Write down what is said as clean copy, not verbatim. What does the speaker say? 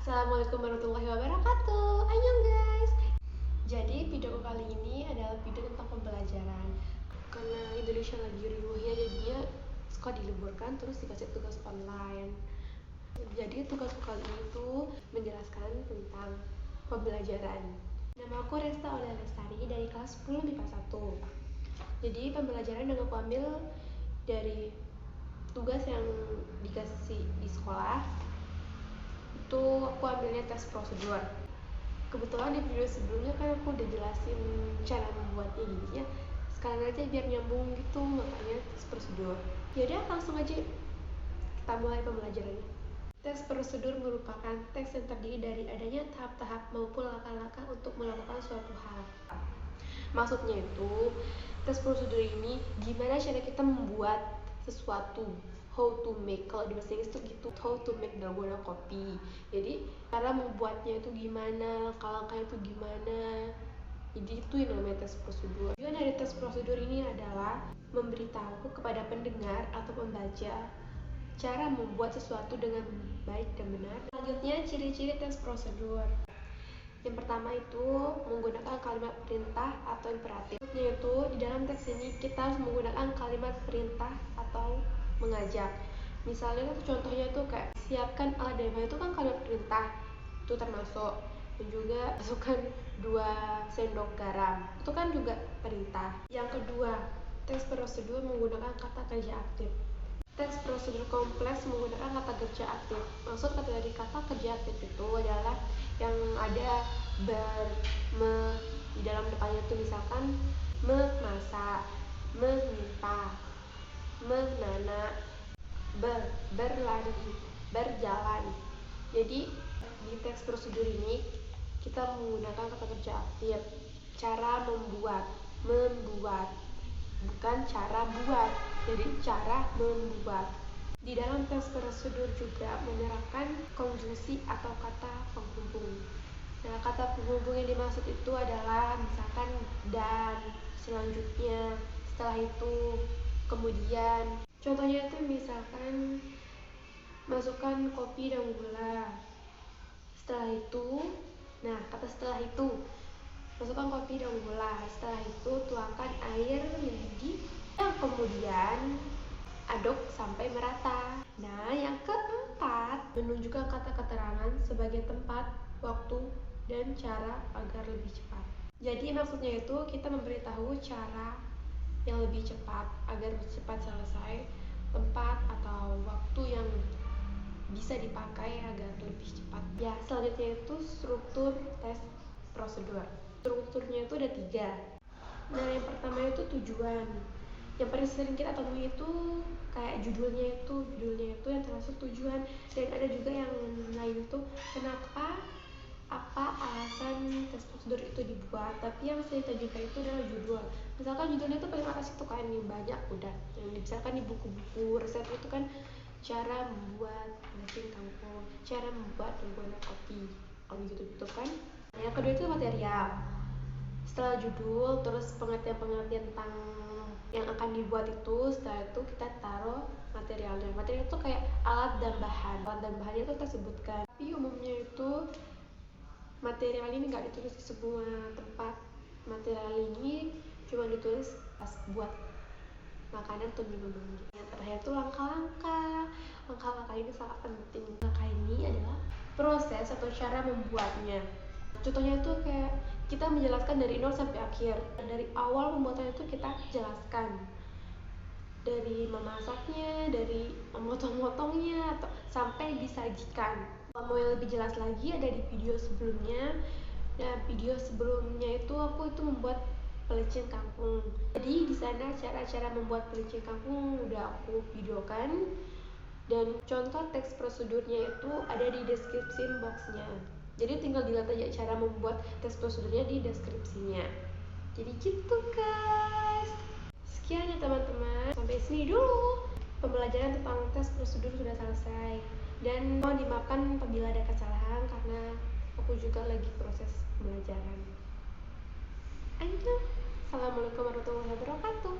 Assalamualaikum warahmatullahi wabarakatuh. Annyeong guys. Jadi video kali ini adalah video tentang pembelajaran. Karena Indonesia lagi riuh ya, jadinya sekolah diliburkan terus dikasih tugas online. Jadi tugasku kali ini tuh menjelaskan tentang pembelajaran. Nama aku Resta Aulia Lestari dari kelas 10 MIPA 1. Jadi pembelajaran yang aku ambil dari tugas yang dikasih di sekolah itu aku ambilnya tes prosedur. Kebetulan di video sebelumnya kan aku udah jelasin cara membuatnya, jadinya sekarang aja biar nyambung gitu, makanya tes prosedur. Yaudah langsung aja kita mulai pembelajarannya. Tes prosedur merupakan tes yang terdiri dari adanya tahap-tahap maupun langkah-langkah untuk melakukan suatu hal. Maksudnya itu, tes prosedur ini gimana cara kita membuat sesuatu, how to make. Kalau di bahasa Inggris tuh gitu, how to make dalgona kopi. Jadi cara membuatnya itu gimana, langkah-langkahnya itu gimana. Jadi itu yang namanya tes prosedur. Tujuan dari tes prosedur ini adalah memberitahu kepada pendengar atau pembaca cara membuat sesuatu dengan baik dan benar. Selanjutnya ciri-ciri tes prosedur. Yang pertama itu menggunakan kalimat perintah atau imperatif. Yaitu di dalam teks ini kita harus menggunakan kalimat perintah atau mengajak. Misalnya contohnya itu kayak siapkan alat demo, itu kan kalimat perintah, itu termasuk. Dan juga masukkan 2 sendok garam, itu kan juga perintah. Yang kedua, tes prosedur menggunakan kata kerja aktif. Tes prosedur kompleks menggunakan kata kerja aktif. Maksud dari kata kerja aktif itu adalah yang ada ber, me di dalam depannya itu, misalkan memasak, meminta, menana, berlari, berjalan. Jadi di teks prosedur ini kita menggunakan kata kerja aktif. Cara membuat, bukan cara buat, jadi cara membuat. Di dalam tes prosedur juga menerapkan konjungsi atau kata penghubung. Nah, kata penghubung yang dimaksud itu adalah misalkan dan, selanjutnya, setelah itu, kemudian. Contohnya itu misalkan masukkan kopi dan gula. Setelah itu, nah kata setelah itu, masukkan kopi dan gula. Setelah itu tuangkan air mendidih, yang kemudian aduk sampai merata. Nah, yang keempat, menunjukkan kata keterangan sebagai tempat, waktu, dan cara agar lebih cepat. Jadi maksudnya itu kita memberitahu cara yang lebih cepat agar cepat selesai, tempat atau waktu yang bisa dipakai agar lebih cepat. Ya, selanjutnya itu struktur tes prosedur. Strukturnya itu ada 3. Nah, yang pertama itu tujuan. Yang paling sering kita temui itu kayak judulnya itu yang termasuk tujuan. Dan ada juga yang lain itu kenapa, apa alasan tes prosedur itu dibuat. Tapi yang saya tunjukkan itu adalah judul. Misalkan judulnya itu paling atas itu kan yang banyak udah, yang misalkan di buku-buku resep itu kan cara membuat nasi kangkung, cara membuat dalgona kopi, kalau gitu kan. Yang kedua itu material. Setelah judul, terus pengertian-pengertian tentang yang akan dibuat itu, setelah itu kita taruh materialnya. Material itu kayak alat dan bahan. Alat dan bahannya itu kita sebutkan. Tapi umumnya itu material ini nggak ditulis di semua tempat. Material ini cuma ditulis pas buat makanan atau minuman. Yang terakhir itu langkah-langkah. Langkah-langkah ini sangat penting. Langkah ini adalah proses atau cara membuatnya. Contohnya itu kayak kita menjelaskan dari 0 sampai akhir. Dari awal pembuatan itu kita jelaskan. Dari memasaknya, dari memotong-motongnya, atau sampai disajikan. Kalau mau yang lebih jelas lagi ada di video sebelumnya. Nah, video sebelumnya itu aku membuat pelecing kangkung. Jadi di sana cara-cara membuat pelecing kangkung udah aku videokan, dan contoh teks prosedurnya itu ada di description boxnya. Jadi tinggal dilihat aja cara membuat tes prosedurnya di deskripsinya. Jadi gitu guys. Sekian ya teman-teman. Sampai sini dulu pembelajaran tentang tes prosedur sudah selesai. Dan mohon dimaafkan apabila ada kesalahan karena aku juga lagi proses pembelajaran. Assalamualaikum warahmatullahi wabarakatuh.